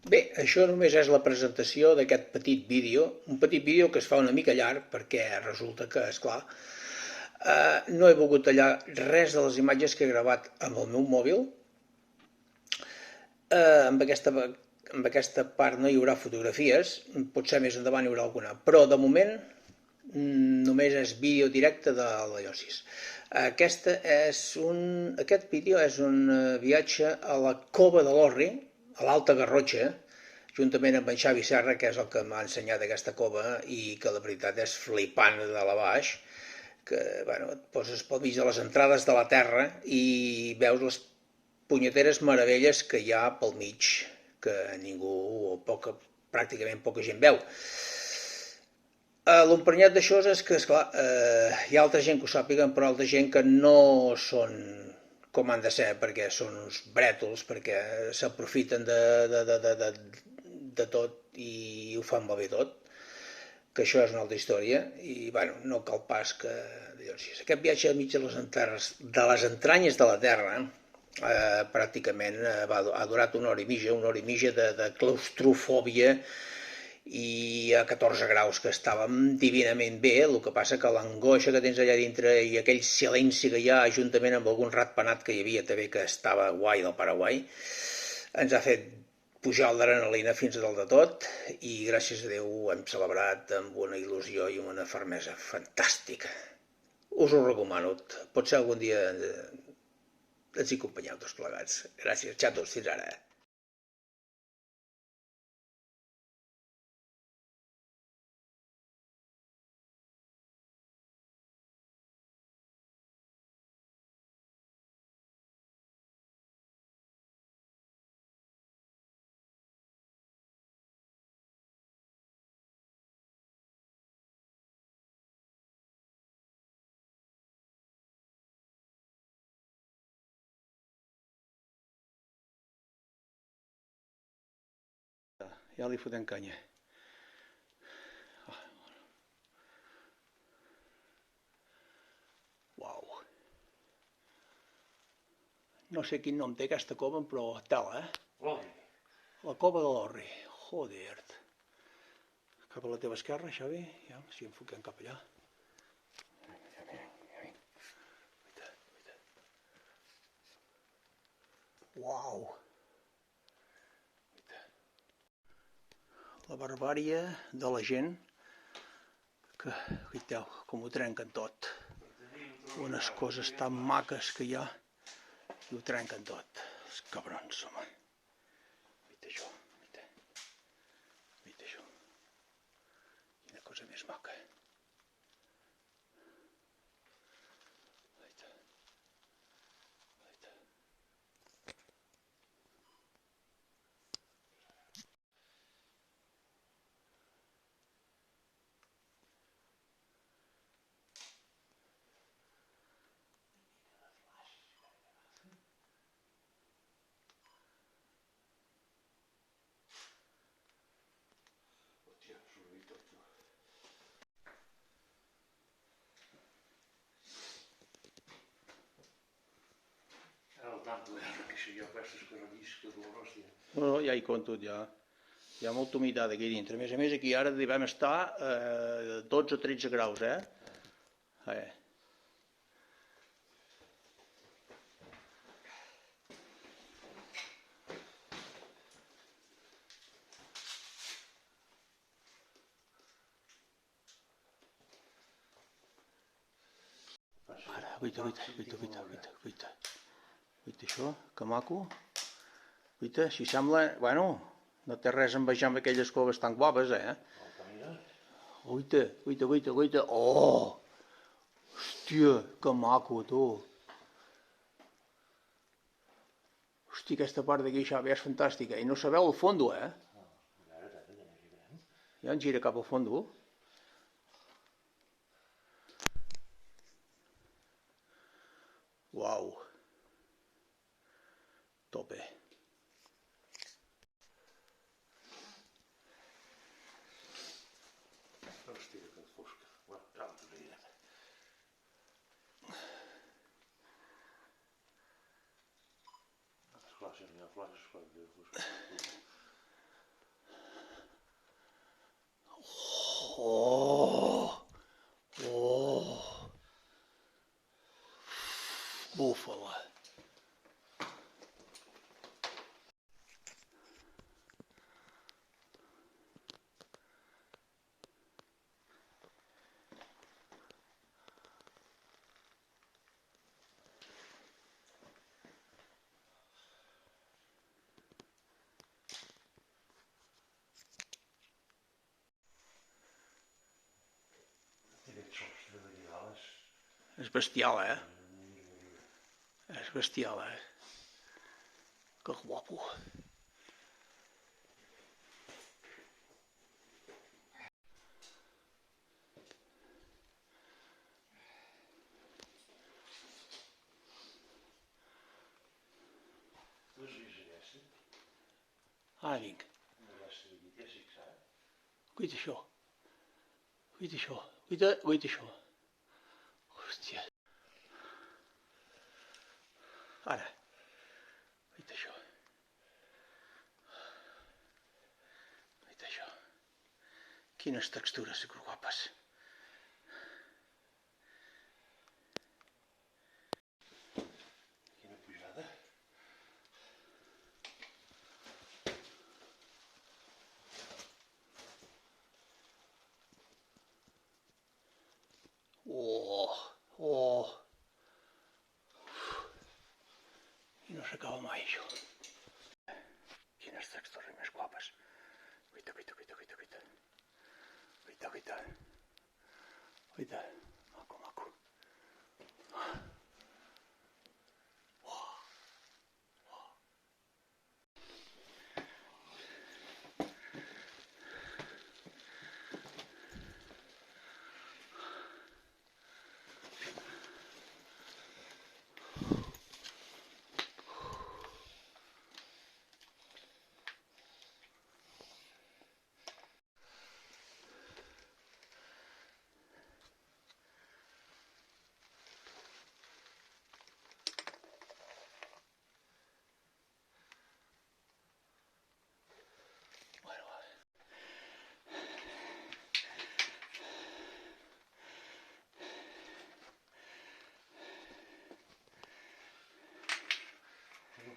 Bé, això només és la presentació d'aquest petit vídeo, un petit vídeo que es fa una mica llarg perquè resulta que, és clar, no he volgut tallar res de les imatges que he gravat amb el meu mòbil. Amb aquesta part no hi haurà fotografies, potser més endavant hi haurà alguna, però de moment només és vídeo directe de la Llosis. Aquest vídeo és un viatge a la Cova de l'Orri, a l'Alta Garrotxa, juntament amb en Xavi Serra, que és el que m'ha ensenyat aquesta cova i que la veritat és flipant de la baix, que bueno, et poses pel mig de les entrades de la terra i veus les punyeteres meravelles que hi ha pel mig, que ningú o pràcticament poca gent veu. L'emprenyat d'això és que, esclar, hi ha altra gent que ho sàpiguen, però altra gent que no són com han de ser, perquè són uns brètols, perquè s'aprofiten de tot i ho fan malbé tot, que això és una altra història, i bueno, no cal pas que... Aquest viatge al mig de les entranyes de la Terra pràcticament ha durat una hora i mitja de claustrofòbia, i a 14 graus que estàvem divinament bé, el que passa que l'angoixa que tens allà dintre i aquell silenci que hi ha, juntament amb algun ratpenat que hi havia també que estava guai del Paraguai, ens ha fet pujar l'adrenalina fins a dalt de tot, i gràcies a Déu hem celebrat amb una il·lusió i una fermesa fantàstica. Us ho recomano, potser algun dia ens hi acompanyeu tots plegats. Gràcies, xatos, fins ara. Ja li fotem canya. Uau. No sé quin nom té aquesta cova, però tela, La cova de l'Orri. Joder. Cap a la teva esquerra, Xavi. Ja, si enfoquem cap allà. Uau. La barbària de la gent que, guaiteu, com ho trenquen tot. Unes coses tan maques que hi ha i ho trenquen tot. Els cabrons, home. Mira això, mira això. Quina cosa més maca. No, ja hi conto, ja. Hi ha molta humitat aquí dintre. A més, aquí ara devem estar a 12 o 13 graus, Ara, guaita. Guaita això, que maco. Guaita, si sembla... Bueno, no té res a envejar amb aquelles coves tan guapes, Guaita. Oh! Hòstia, que maco, tu. Hòstia, aquesta part d'aquí, Xavi, és fantàstica. I no sabeu el fondo, Ja ens gira cap al fondo. Uau. Tope. Hòstia, que fosca. Ja t'ho diré. Esclar, si no hi ha flaix, esclar que fosca. Búfala. És bestial, És bestial, Que guapo. Ara vinc. Guaita això. Guaita això. Guaita això. Hòstia. Ara. Guaita això. Guaita això. Quines textures guapes. Quina pujada. Oh. I no s'acaba mai, això. Quines textures més guapes. Guaita. Guaita. Maco.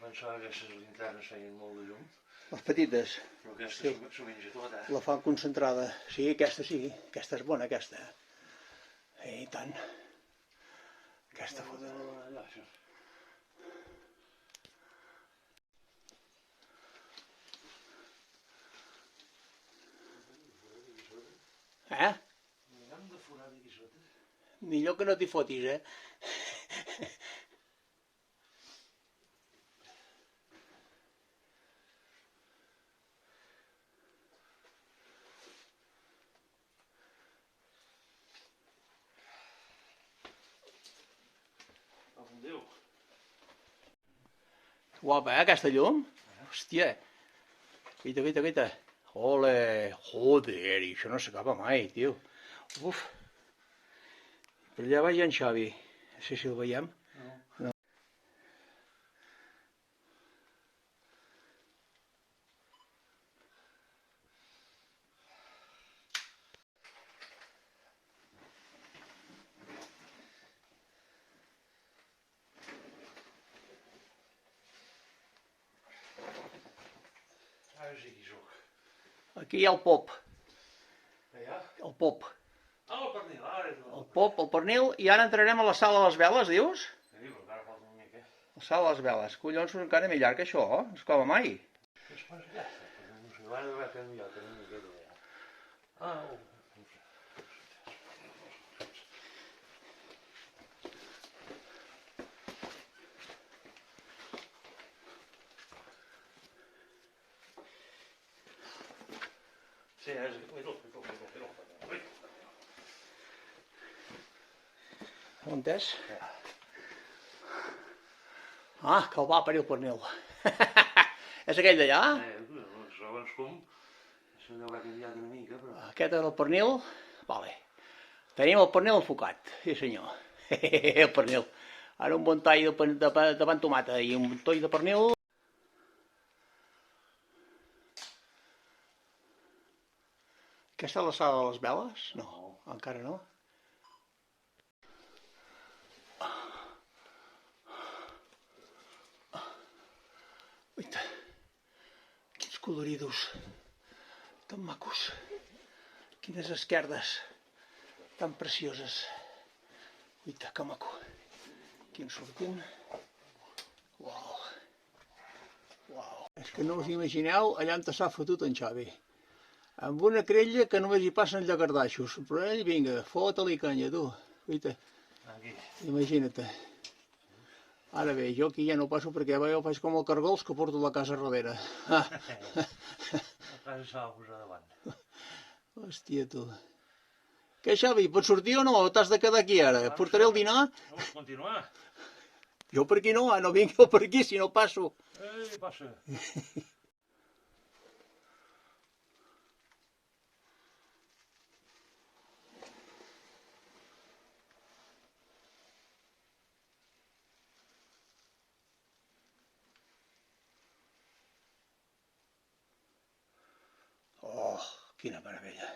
Pensava que aquestes linternes feien molt de llum, Les petites. però aquesta s'ho menja tot, La fan concentrada. Sí, aquesta sí. Aquesta és bona, aquesta. I tant. Aquesta foto. Allà, això. Hem de forat aquí sota. Millor que no t'hi fotis, Déu. Guapa, aquesta llum? Hòstia. Guaita. Ole. Joder, i això no s'acaba mai, tio. Uf. Per allà va en Xavi. No sé si el veiem. No. Ara sí que hi soc. Aquí hi ha el pop. Allà? El pop. Ah, el pernil, ara és El pop, el pernil, i ara entrarem a la sala de les veles, dius? Sí, però encara falta una mica. La sala de les veles. Collons, encara més llarg que això, no s'acaba mai. Què es passa allà? No sé, l'ha d'haver canviat una miqueta allà. Ah, no sé. Sí, és... Mira-ho. Ho entès? Ah, que el va parir el pernil. És aquell d'allà? Segons com, això deu haver canviat una mica, però... Aquest és el pernil? Vale. Tenim el pernil enfocat, sí senyor. El pernil. Ara un bon tall de pan tomata i un toll de pernil. Aquesta és la sala de les veles? No, encara no. coloridos, tan macos. Quines esquerdes tan precioses. Uita, que maco. Aquí en sortim. Uau. Uau. És que no us imagineu allà on s'ha fotut en Xavi. Amb una crella que només hi passen llagardaixos. Però ell, vinga, fota-li canya, tu. Uita, imagina't. Ara bé, jo aquí ja no passo perquè jo faig com el cargols que porto la casa darrere. La casa s'ha de posar davant. Hòstia, tu. Què, Xavi, pots sortir o no? O t'has de quedar aquí ara? Portaré el dinar? No vols continuar? Jo per aquí no, no vinc jo per aquí si no passo. Passa. Oh, quina meravella.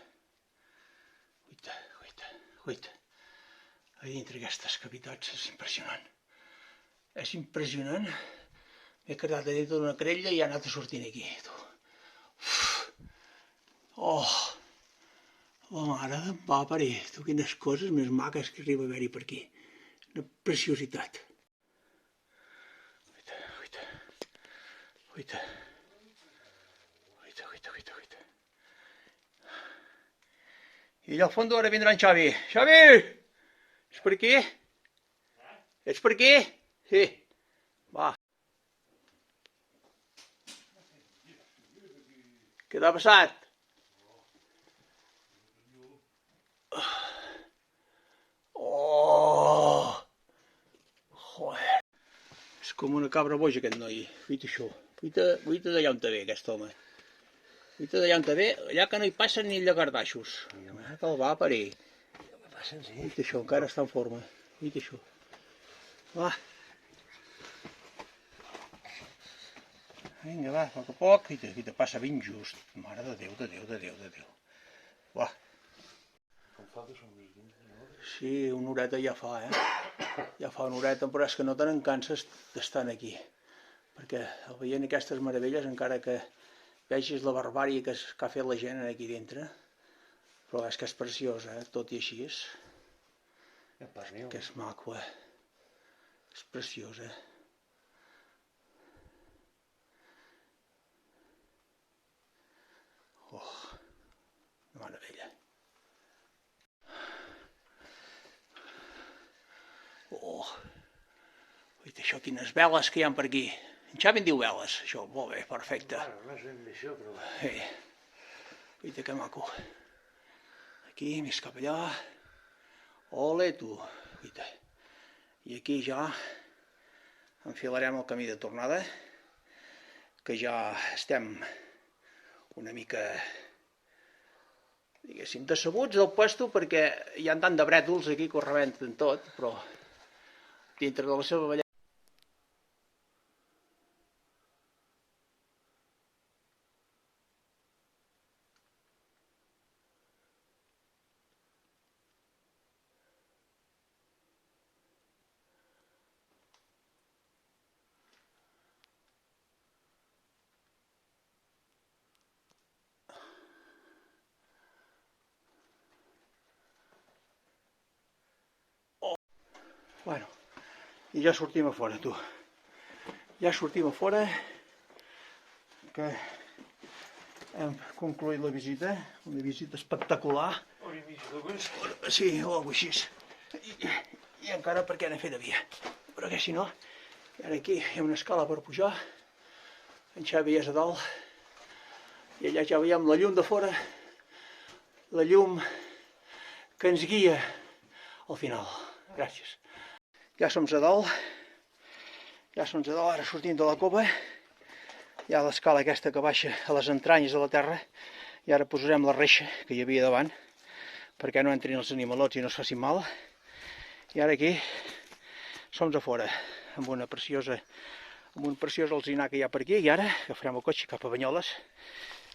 Uita, uita, uita. A dintre aquestes cavitats és impressionant. És impressionant. M'he quedat a dintre d'una crella i ha anat sortint aquí. Oh, la mare d'en va parir. Tu, quines coses més maques que arriba a haver-hi per aquí. Una preciositat. Uita, uita, uita. Uita, uita, uita, uita. I allà al fons ara vindrà en Xavi. Xavi! Ets per aquí? Ets per aquí? Sí. Va. Què t'ha passat? Oh! Joder. És com una cabra boja aquest noi. Fuita això. Fuita d'allà on te ve aquest home. Fuita d'allà on te ve, allà que no hi passen ni llagardaixos. Que el va a parir. Fuita això, encara està en forma. Fuita això. Va. Vinga, va, a poc a poc. Aquí te passa ben just. Mare de Déu, de Déu, de Déu, de Déu. Va. Com fa que són uns 20 minuts? Sí, una horeta ja fa, Ja fa una horeta, però és que no te n'encanses d'estar aquí. Perquè veient aquestes meravelles, encara que vegis la barbària que ha fet la gent aquí dintre, però és que és preciós, tot i així és. Que és maco, És preciós, Oh, una meravella. Oh, uita, això, quines veles que hi ha per aquí. En Xavi en diu veles, això, molt bé, perfecte. Bueno, no és ben bé això, però... Uita, que maco. Aquí, més cap allà. Ole, tu. Uita. I aquí ja enfilarem el camí de tornada, que ja estem una mica, diguéssim, decebuts del puesto perquè hi ha tant de brètols aquí que ho rebenten tot, però dintre de la seva bellesa. Bueno, i ja sortim a fora, tu. Ja sortim a fora, que hem concluït la visita, una visita espectacular. Sí, o alguna cosa així. I encara perquè n'he fet de via. Però que si no, ara aquí hi ha una escala per pujar, en Xavi és a dalt, i allà ja veiem la llum de fora, la llum que ens guia al final. Gràcies. Ja som a dalt, ara sortim de la cova, hi ha l'escala aquesta que baixa a les entranyes de la terra, i ara posarem la reixa que hi havia davant, perquè no entrin els animalots i no es facin mal, i ara aquí som a fora, amb un preciós alzinar que hi ha per aquí, i ara agafarem el cotxe cap a Banyoles.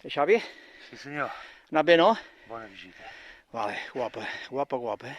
Xavi? Sí senyor. Ha anat bé, no? Bona visita. Vale, guapa, guapa, guapa.